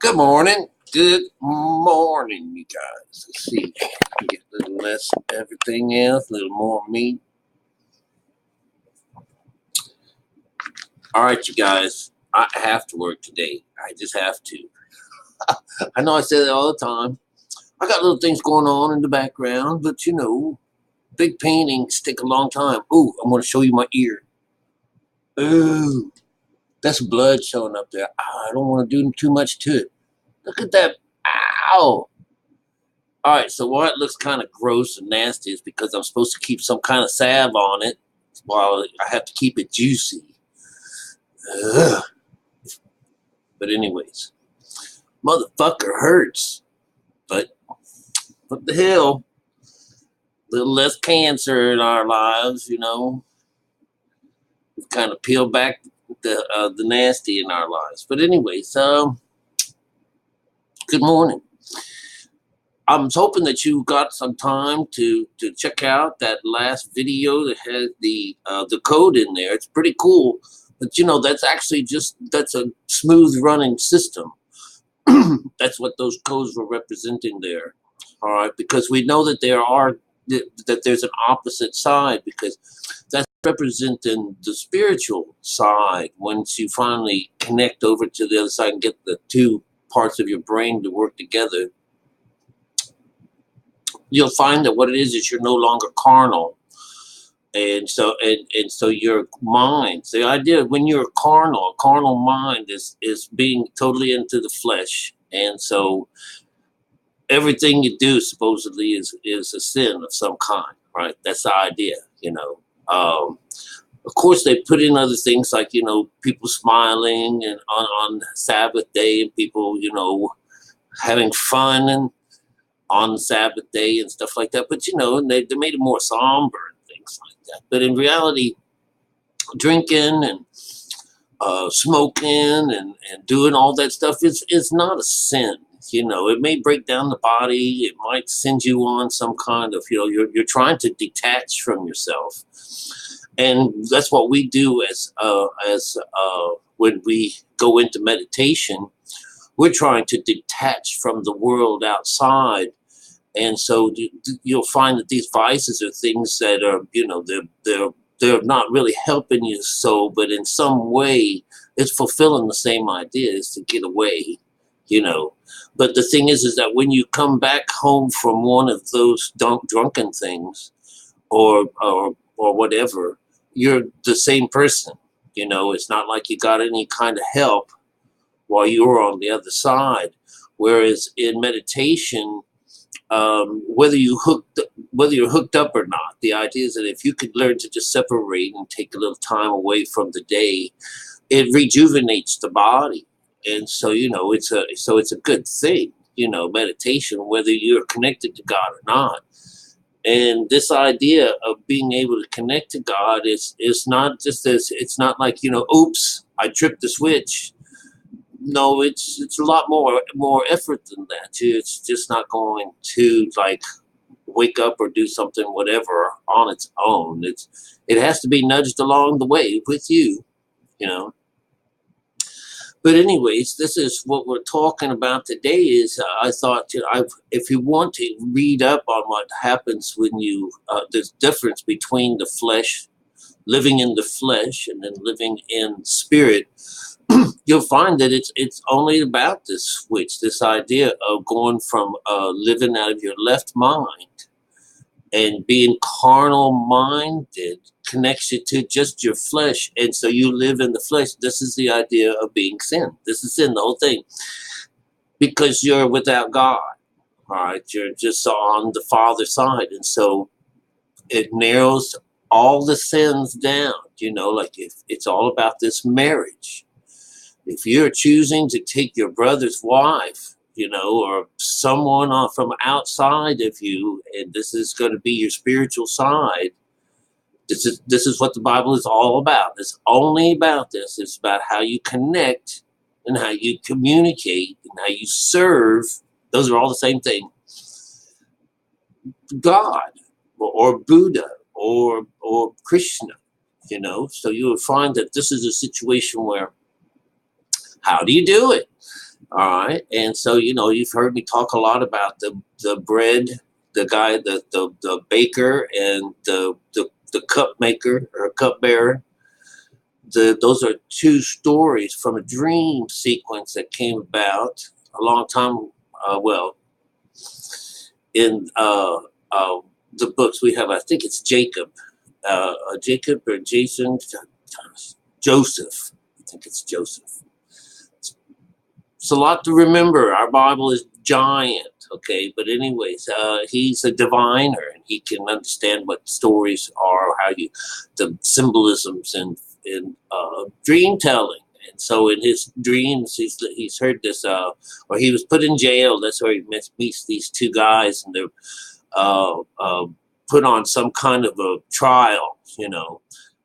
Good morning. Good morning, you guys. Let's see. Get a little less of everything else, a little more meat. All right, you guys. I have to work today. I just have to. I know I say that all the time. I got little things going on in the background, but big paintings take a long time. Ooh, I'm going to show you my ear. Ooh, that's blood showing up there. I don't want to do too much to it. Look at that. Ow. All right, so why it looks kind of gross and nasty is because I'm supposed to keep some kind of salve on it while I have to keep it juicy. Ugh. But anyways, motherfucker hurts. But what the hell? A little less cancer in our lives, We've kind of peeled back the nasty in our lives. But anyways, good morning. I was hoping that you got some time to check out that last video that had the code in there. It's pretty cool, but that's a smooth running system. That's what those codes were representing there. All right, because we know that that there's an opposite side, because that's representing the spiritual side. Once you finally connect over to the other side and get the two parts of your brain to work together, you'll find that what it is you're no longer carnal. And so your mind, the idea when you're a carnal mind is being totally into the flesh. And so everything you do supposedly is a sin of some kind, right? That's the idea. Of course they put in other things like, people smiling and on Sabbath day, and people, having fun and on the Sabbath day and stuff like that. But, they made it more somber and things like that. But in reality, drinking and smoking and doing all that stuff is not a sin. It may break down the body. It might send you on some kind of, you're trying to detach from yourself. And that's what we do as when we go into meditation. We're trying to detach from the world outside. And so you'll find that these vices are things that are, they're not really helping you so, but in some way it's fulfilling the same idea, is to get away, But the thing is that when you come back home from one of those drunken things or whatever, you're the same person. It's not like you got any kind of help while you were on the other side. Whereas in meditation, whether you're hooked up or not, the idea is that if you could learn to just separate and take a little time away from the day, it rejuvenates the body. And so it's a good thing, meditation, whether you're connected to God or not. And this idea of being able to connect to God is not just this. It's not like, oops, I tripped the switch. No, it's a lot more effort than that. It's just not going to like wake up or do something whatever on its own. It has to be nudged along the way with you. But anyways, this is what we're talking about today. Is I thought, if you want to read up on what happens when you the difference between the flesh, living in the flesh, and then living in spirit, you'll find that it's only about this switch, this idea of going from living out of your left mind and being carnal minded connects you to just your flesh. And so you live in the flesh. This is the idea of being sin. This is sin, the whole thing. Because you're without God. All right. You're just on the Father side. And so it narrows all the sins down, like if it's all about this marriage. If you're choosing to take your brother's wife, or someone from outside of you, and this is going to be your spiritual side, this is what the Bible is all about. It's only about this. It's about how you connect and how you communicate and how you serve. Those are all the same thing. God or Buddha or Krishna, So you will find that this is a situation where, how do you do it? All right. And so, you've heard me talk a lot about the bread, the guy, the baker, and the cup maker or cup bearer. Those are two stories from a dream sequence that came about a long time. Well, in the books we have, I think it's Jacob, Jacob or Jason, Joseph. I think it's Joseph. It's a lot to remember. Our Bible is giant, okay? But anyways, he's a diviner, and he can understand what stories are, the symbolisms in dream telling. And so in his dreams, he's heard this, or he was put in jail. That's where he meets these two guys, and they're put on some kind of a trial,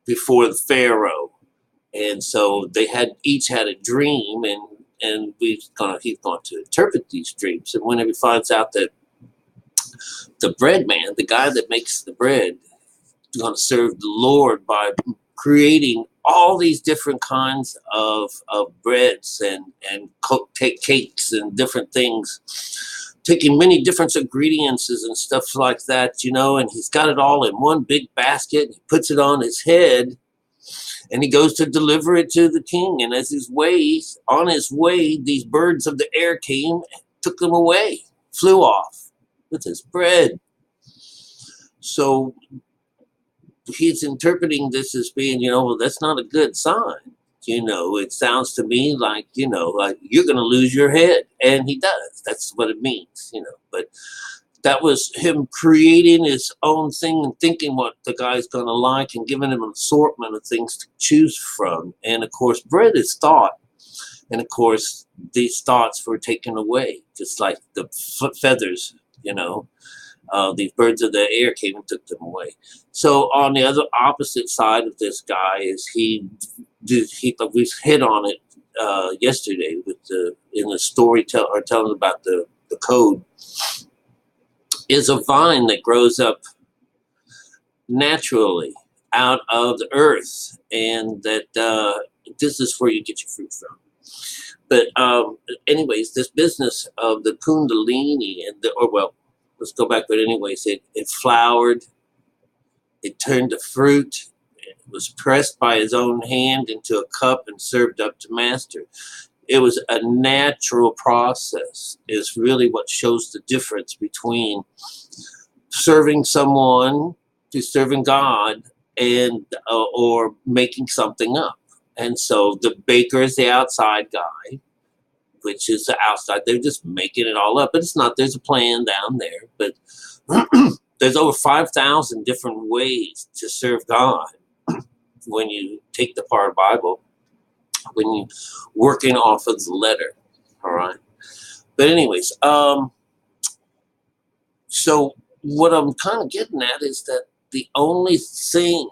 before the Pharaoh. And so they each had a dream, and he's going to interpret these dreams. And whenever he finds out that the bread man, the guy that makes the bread, is going to serve the Lord by creating all these different kinds of breads and cakes and different things, taking many different ingredients and stuff like that, and he's got it all in one big basket. He puts it on his head, and he goes to deliver it to the king. And on his way, these birds of the air came and took them away, flew off with his bread. So he's interpreting this as being, well, that's not a good sign. It sounds to me like, like you're going to lose your head. And he does. That's what it means, But that was him creating his own thing and thinking what the guy's going to like and giving him an assortment of things to choose from. And, of course, bread is thought. And, of course, these thoughts were taken away, just like the feathers, these birds of the air came and took them away. So on the other opposite side of this guy is we hit on it yesterday in the story telling about the code, is a vine that grows up naturally out of the earth, and that this is where you get your fruit from. But anyways, this business of the kundalini let's go back. But anyways, it flowered, it turned to fruit, it was pressed by his own hand into a cup and served up to master. It was a natural process, is really what shows the difference between serving someone to serving God and or making something up. And so the baker is the outside guy, which is the outside. They're just making it all up, but it's not. There's a plan down there. But there's over 5,000 different ways to serve God when you take the part of the Bible, when you're working off of the letter. All right. But anyways, so what I'm kind of getting at is that the only thing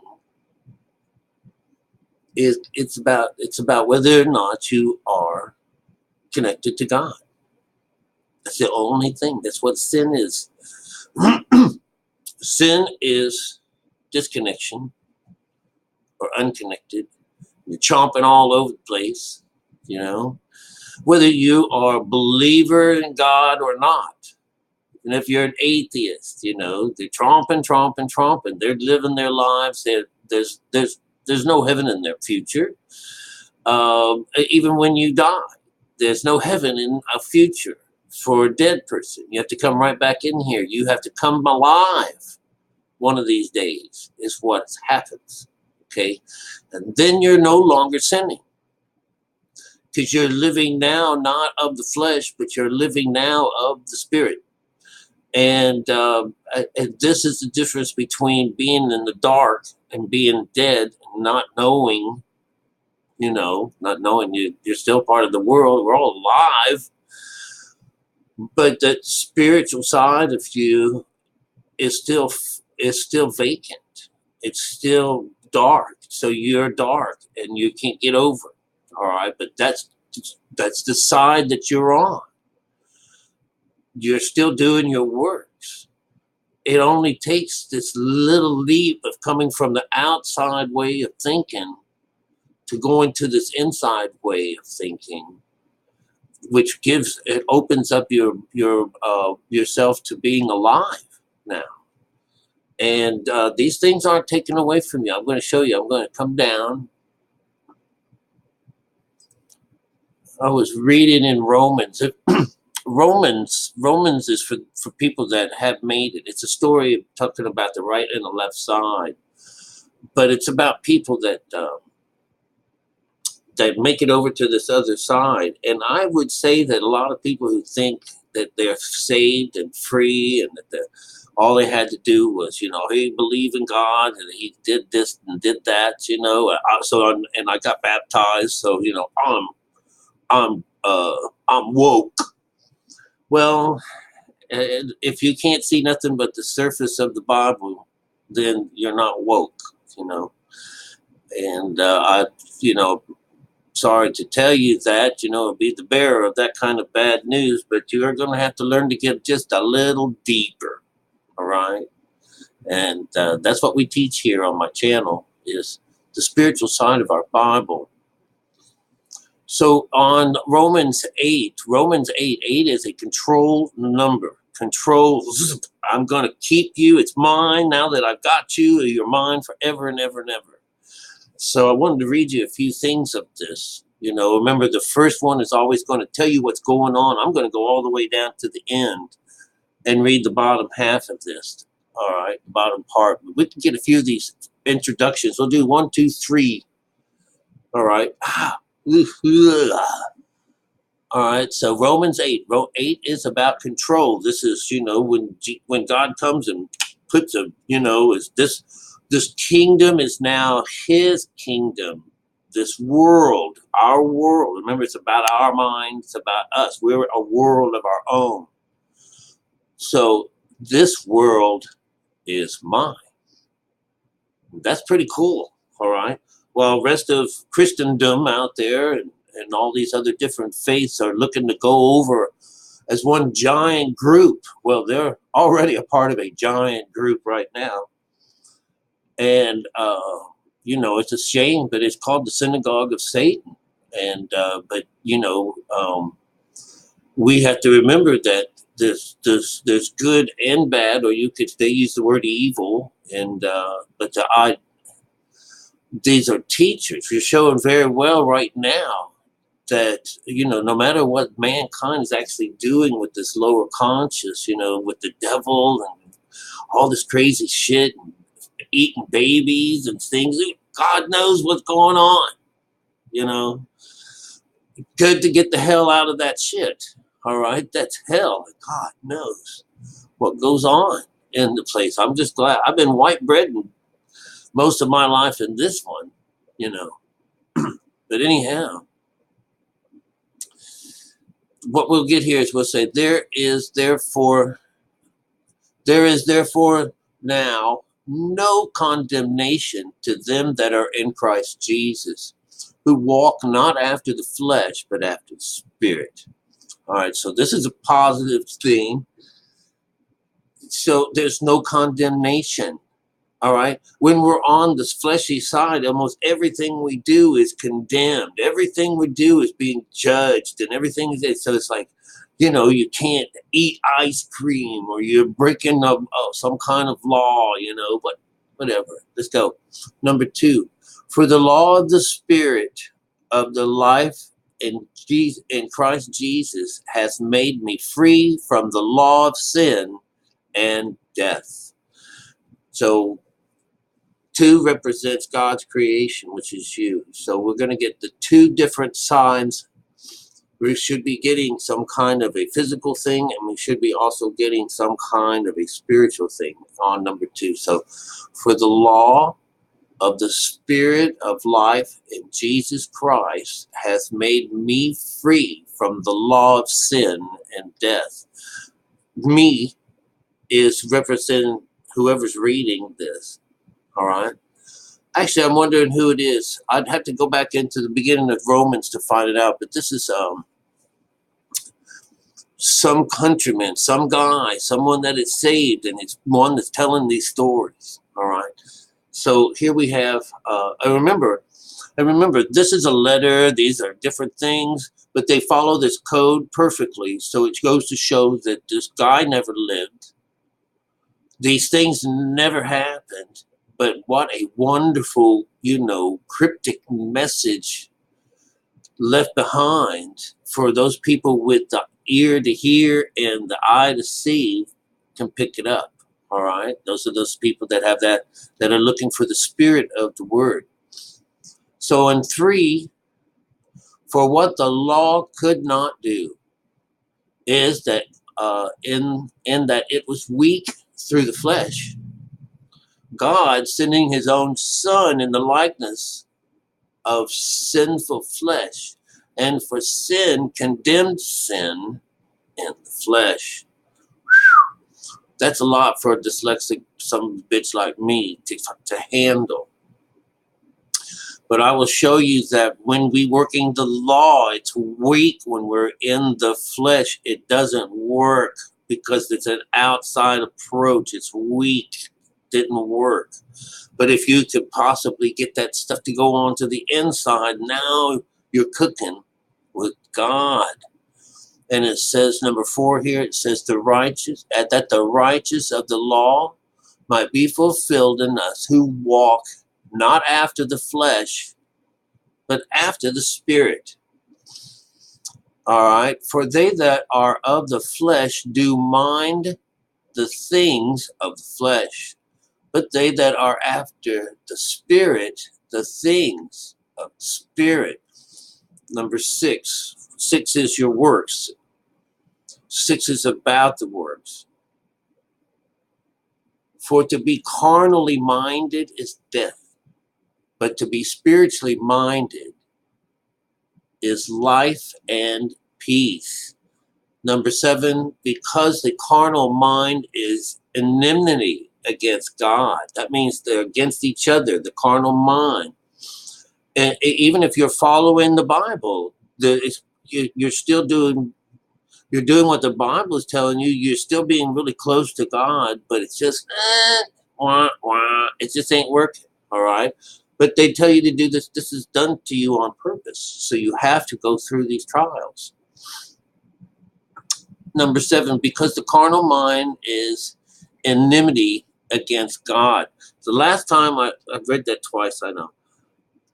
is it's about whether or not you are connected to God. That's the only thing. That's what sin is. Sin is disconnection or unconnected. You're chomping all over the place, whether you are a believer in God or not. And if you're an atheist, they're tromping. They're living their lives. There's no heaven in their future. Even when you die, there's no heaven in a future for a dead person. You have to come right back in here. You have to come alive one of these days is what happens. Okay? And then you're no longer sinning. Because you're living now not of the flesh, but you're living now of the spirit. And this is the difference between being in the dark and being dead and not knowing, you're still part of the world. We're all alive. But that spiritual side of you is still vacant. It's still dark. So you're dark and you can't get over it. All right. But that's the side that you're on. You're still doing your works. It only takes this little leap of coming from the outside way of thinking to go into this inside way of thinking which it opens up yourself to being alive now. And these things aren't taken away from you. I'm going to show you. I'm going to come down. I was reading in Romans. Romans is for people that have made it. It's a story talking about the right and the left side, but it's about people that make it over to this other side. And I would say that a lot of people who think that they're saved and free and that all they had to do was, hey, believe in God and he did this and did that, and I got baptized, so I'm woke. Well, if you can't see nothing but the surface of the Bible, then you're not woke, And sorry to tell you that, be the bearer of that kind of bad news, but you are going to have to learn to get just a little deeper, all right? And that's what we teach here on my channel, is the spiritual side of our Bible. So on Romans 8 is a control number. Controls. I'm going to keep you. It's mine now that I've got you. You're mine forever and ever and ever. So I wanted to read you a few things of this. Remember, the first one is always going to tell you what's going on. I'm going to go all the way down to the end and read the bottom half of this. All right, bottom part. We can get a few of these introductions. We'll do 1, 2, 3. All right. All right, so Romans 8. 8 is about control. This is, when God comes and puts is this kingdom is now his kingdom. This world, our world. Remember, it's about our mind. It's about us. We're a world of our own. So this world is mine. That's pretty cool, all right? While rest of Christendom out there and all these other different faiths are looking to go over as one giant group. Well, they're already a part of a giant group right now. And, it's a shame, but it's called the synagogue of Satan. And, we have to remember that there's good and bad, or they use the word evil. And, these are teachers. You're showing very well right now that, no matter what mankind is actually doing with this lower conscious, with the devil and all this crazy shit, and eating babies and things, God knows what's going on, Good to get the hell out of that shit, all right? That's hell. God knows what goes on in the place. I'm just glad. I've been white bread most of my life in this one, But anyhow, what we'll get here is we'll say, there is therefore now no condemnation to them that are in Christ Jesus, who walk not after the flesh, but after the Spirit. All right, so this is a positive thing. So there's no condemnation. All right. When we're on this fleshy side, almost everything we do is condemned. Everything we do is being judged, and everything is. So it's like, you can't eat ice cream, or you're breaking up some kind of law, but whatever. Let's go. Number 2, for the law of the Spirit of the life in Christ Jesus has made me free from the law of sin and death. So 2 represents God's creation, which is you. So we're going to get the 2 different signs. We should be getting some kind of a physical thing, and we should be also getting some kind of a spiritual thing on number 2. So for the law of the Spirit of life in Jesus Christ has made me free from the law of sin and death. Me is representing whoever's reading this. All right. Actually, I'm wondering who it is. I'd have to go back into the beginning of Romans to find it out. But this is some countryman, some guy, someone that is saved, and it's one that's telling these stories. All right. So here we have, I remember, And remember, this is a letter. These are different things, but they follow this code perfectly. So it goes to show that this guy never lived. These things never happened. But what a wonderful, cryptic message left behind for those people with the ear to hear and the eye to see can pick it up. All right. Those are those people that have that are looking for the spirit of the word. So in 3, for what the law could not do is that in that it was weak through the flesh. God sending his own son in the likeness of sinful flesh, and for sin condemned sin in the flesh. That's a lot for a dyslexic some bitch like me to handle. But I will show you that when we working the law, it's weak. When we're in the flesh, it doesn't work because it's an outside approach. It's weak. Didn't work. But if you could possibly get that stuff to go on to the inside, now you're cooking with God. And it says, number 4 here, it says the righteous, that the righteous of the law might be fulfilled in us who walk not after the flesh, but after the Spirit. All right. For they that are of the flesh do mind the things of the flesh, but they that are after the Spirit, the things of the Spirit. Number 6. 6 is your works. 6 is about the works. For to be carnally minded is death, but to be spiritually minded is life and peace. Number 7, because the carnal mind is enmity against God. That means they're against each other, the carnal mind. And even if you're following the Bible, you're still doing what the Bible is telling you. You're still being really close to God, but it's just, it just ain't working, all right? But they tell you to do this. This is done to you on purpose. So you have to go through these trials. Number 7, because the carnal mind is enmity against God. The last time I've read that twice, I know.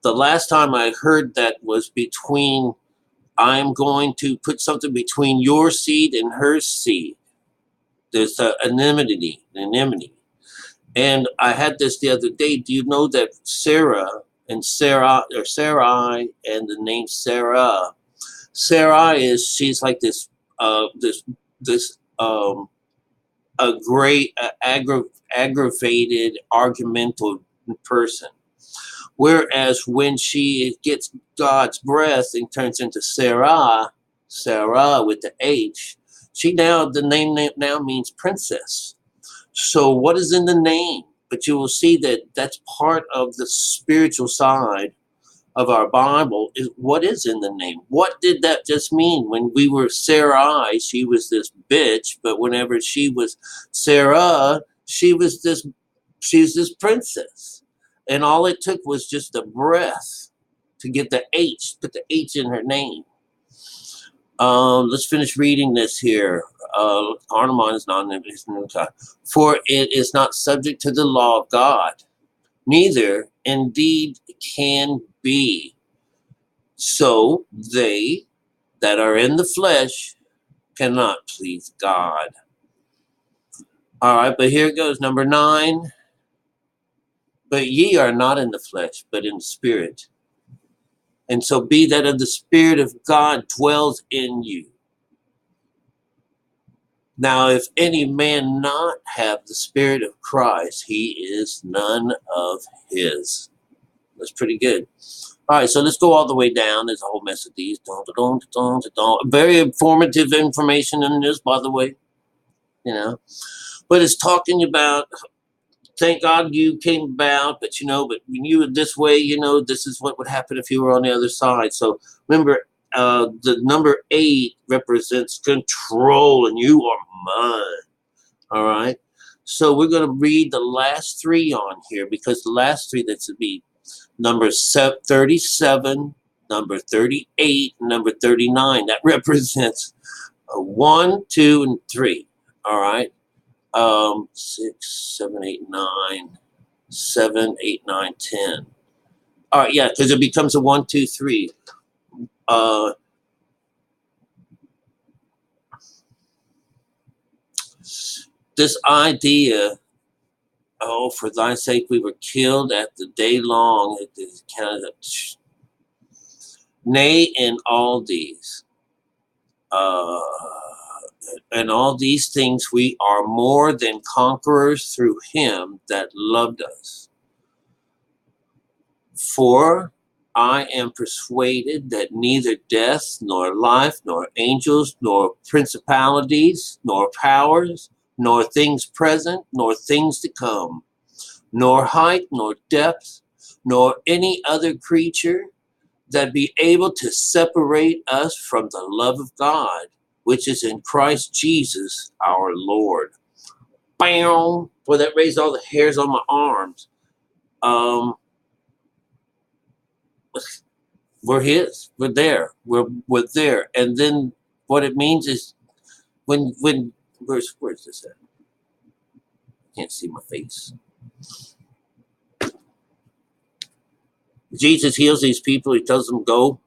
The last time I heard that was between, I'm going to put something between your seed and her seed. There's an enmity. And I had this the other day. Do you know that Sarah and Sarah, or Sarai, and the name Sarah? Sarah she's like this, a great aggravated, argumentative person. Whereas when she gets God's breath and turns into Sarah with the H, the name now means princess. So what is in the name? But you will see that that's part of the spiritual side of our Bible, is what is in the name. What did that just mean? When we were Sarai, she was this bitch, but whenever she was Sarah, she's this princess. And all it took was just a breath to get the H, put the H in her name. Let's finish reading this here. Carnal mind is not an for it is not subject to the law of God, neither indeed can be. So they that are in the flesh cannot please God. All right, but here it goes. Number 9. But ye are not in the flesh, but in the Spirit. And so be that of the Spirit of God dwells in you. Now, if any man not have the Spirit of Christ, he is none of his. That's pretty good. All right, so let's go all the way down. There's a whole mess of these. Very informative information in this, by the way. But it's talking about, thank God you came about, but when you were this way, this is what would happen if you were on the other side. So remember, the number 8 represents control, and you are mine. All right. So we're going to read the last 3 on here, because the last 3, that should be Number 37, number 38, number 39. That represents a 1, 2, and 3. All right. 6, 7, 8, 9, 7, 8, 9, 10. All right, yeah, because it becomes a 1, 2, 3. This idea, oh, for thy sake we were killed at the day long. It is kind of, nay, in all these. And all these things we are more than conquerors through him that loved us. For I am persuaded that neither death, nor life, nor angels, nor principalities, nor powers, nor things present, nor things to come, nor height, nor depth, nor any other creature that be able to separate us from the love of God, which is in Christ Jesus our Lord. Bam! Boy, that raised all the hairs on my arms. We're his. We're there. We're there. And then what it means is when where's this at? Can't see my face. Jesus heals these people. He tells them go.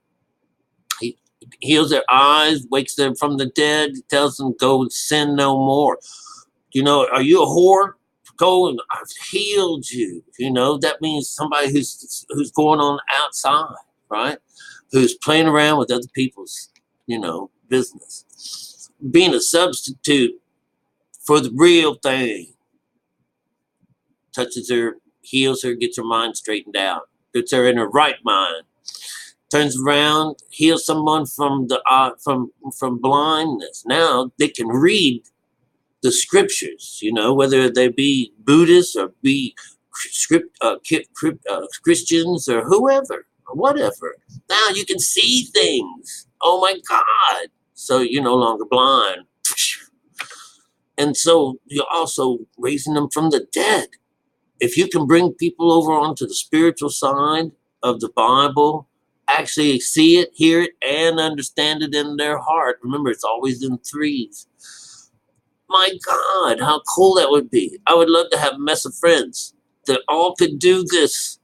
He heals their eyes, wakes them from the dead. He tells them go and sin no more. You know, are you a whore? Go and I've healed you. You know, that means somebody who's going on the outside, right? Who's playing around with other people's, you know, business. Being a substitute for the real thing. Touches her, heals her, gets her mind straightened out. Puts her in her right mind. Turns around, heals someone from the from blindness. Now they can read the scriptures, you know, whether they be Buddhists or be Christians or whoever or whatever. Now you can see things. Oh my God. So you're no longer blind. And so you're also raising them from the dead. If you can bring people over onto the spiritual side of the Bible, actually see it, hear it, and understand it in their heart. Remember, it's always in threes. My God, how cool that would be. I would love to have a mess of friends that all could do this.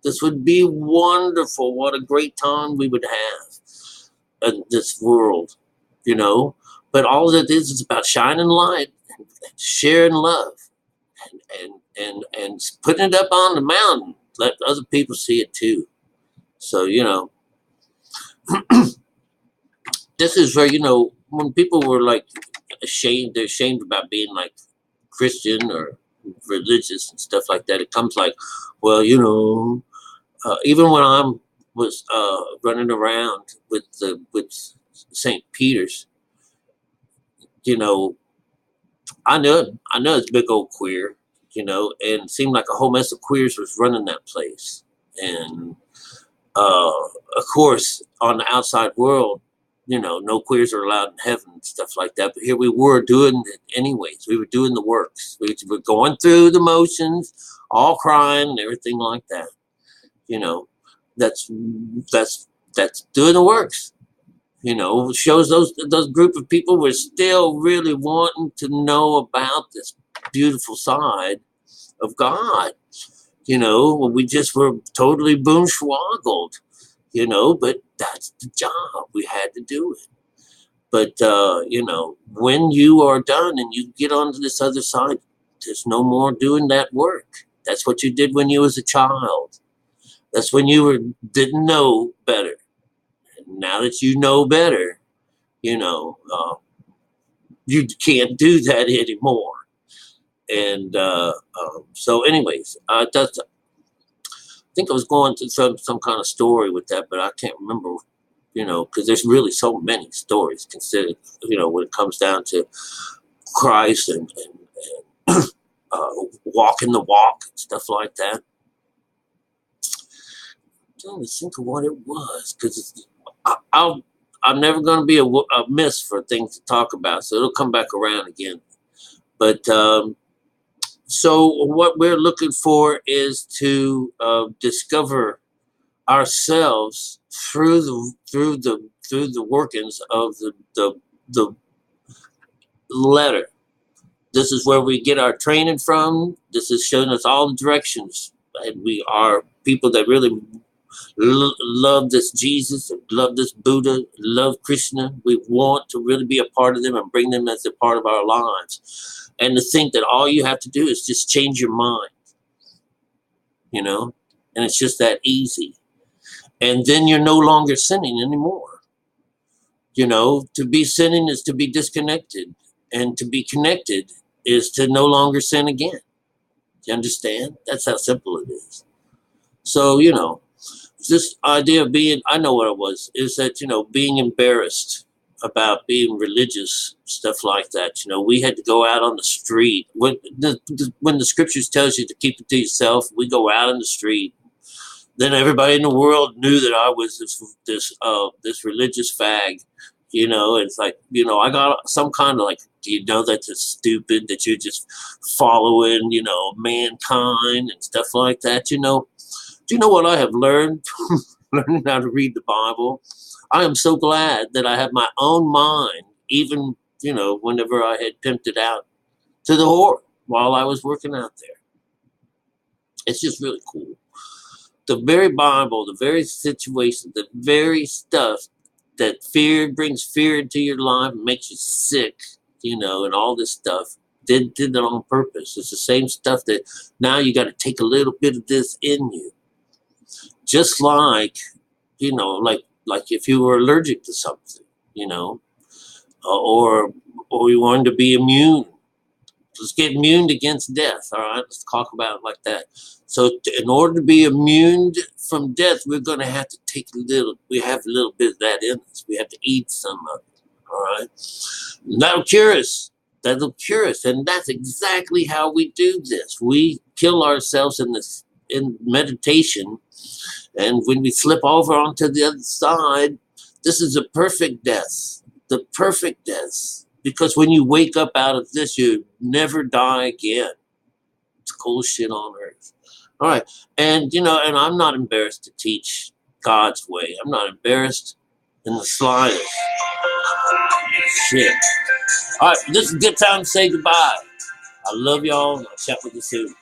This would be wonderful. What a great time we would have in this world, you know. But all that is about shining light and sharing love and putting it up on the mountain. Let other people see it too. So, you know, this is where, you know, when people were like ashamed, they're ashamed about being like Christian or religious and stuff like that. It comes like, well, you know, even when I was running around with St. Peter's, you know, I know it's big old queer, you know, and it seemed like a whole mess of queers was running that place. And of course, on the outside world, you know, no queers are allowed in heaven and stuff like that. But here we were doing it anyways. We were doing the works. We were going through the motions, all crying and everything like that. You know, that's doing the works. You know, shows those group of people were still really wanting to know about this beautiful side of God. You know, we just were totally boonschwaggled, you know, but that's the job. We had to do it. But, you know, when you are done and you get onto this other side, there's no more doing that work. That's what you did when you was a child. That's when you didn't know better. And now that you know better, you know, you can't do that anymore. And so anyways, I think I was going to some kind of story with that, but I can't remember, you know, because there's really so many stories considered, you know, when it comes down to Christ and walking the walk and stuff like that. I'm trying to think of what it was, because I'm never going to be a miss for things to talk about, so it'll come back around again. But So what we're looking for is to discover ourselves through the workings of the letter. This is where we get our training from. This is showing us all the directions. And we are people that really love this Jesus, love this Buddha, love Krishna. We want to really be a part of them and bring them as a part of our lives. And to think that all you have to do is just change your mind, you know, and it's just that easy. And then you're no longer sinning anymore. You know, to be sinning is to be disconnected, and to be connected is to no longer sin again. You understand? That's how simple it is. So, you know, this idea of being, I know what it was, is that, you know, being embarrassed about being religious, stuff like that. You know, we had to go out on the street. When the scriptures tells you to keep it to yourself, we go out in the street. Then everybody in the world knew that I was this religious fag. You know, it's like, you know, I got some kind of like, do you know that it's stupid that you're just following, you know, mankind and stuff like that? You know, do you know what I have learned from learning how to read the Bible? I am so glad that I have my own mind, even, you know, whenever I had pimped it out to the whore while I was working out there. It's just really cool. The very Bible, the very situation, the very stuff that brings fear into your life, makes you sick, you know, and all this stuff, did it on purpose. It's the same stuff that now you got to take a little bit of this in you. Just like, you know, like if you were allergic to something, you know, or you wanted to be immune. Let's get immune against death. All right, let's talk about it like that. So in order to be immune from death, we're going to have to take we have a little bit of that in us. We have to eat some of it. All right, and that'll cure us. That'll cure us. And that's exactly how we do this. We kill ourselves in meditation. And when we flip over onto the other side, this is a perfect death. The perfect death. Because when you wake up out of this, you never die again. It's cool shit on earth. All right. And, you know, and I'm not embarrassed to teach God's way. I'm not embarrassed in the slightest. Shit. All right. This is a good time to say goodbye. I love y'all. I'll chat with you soon.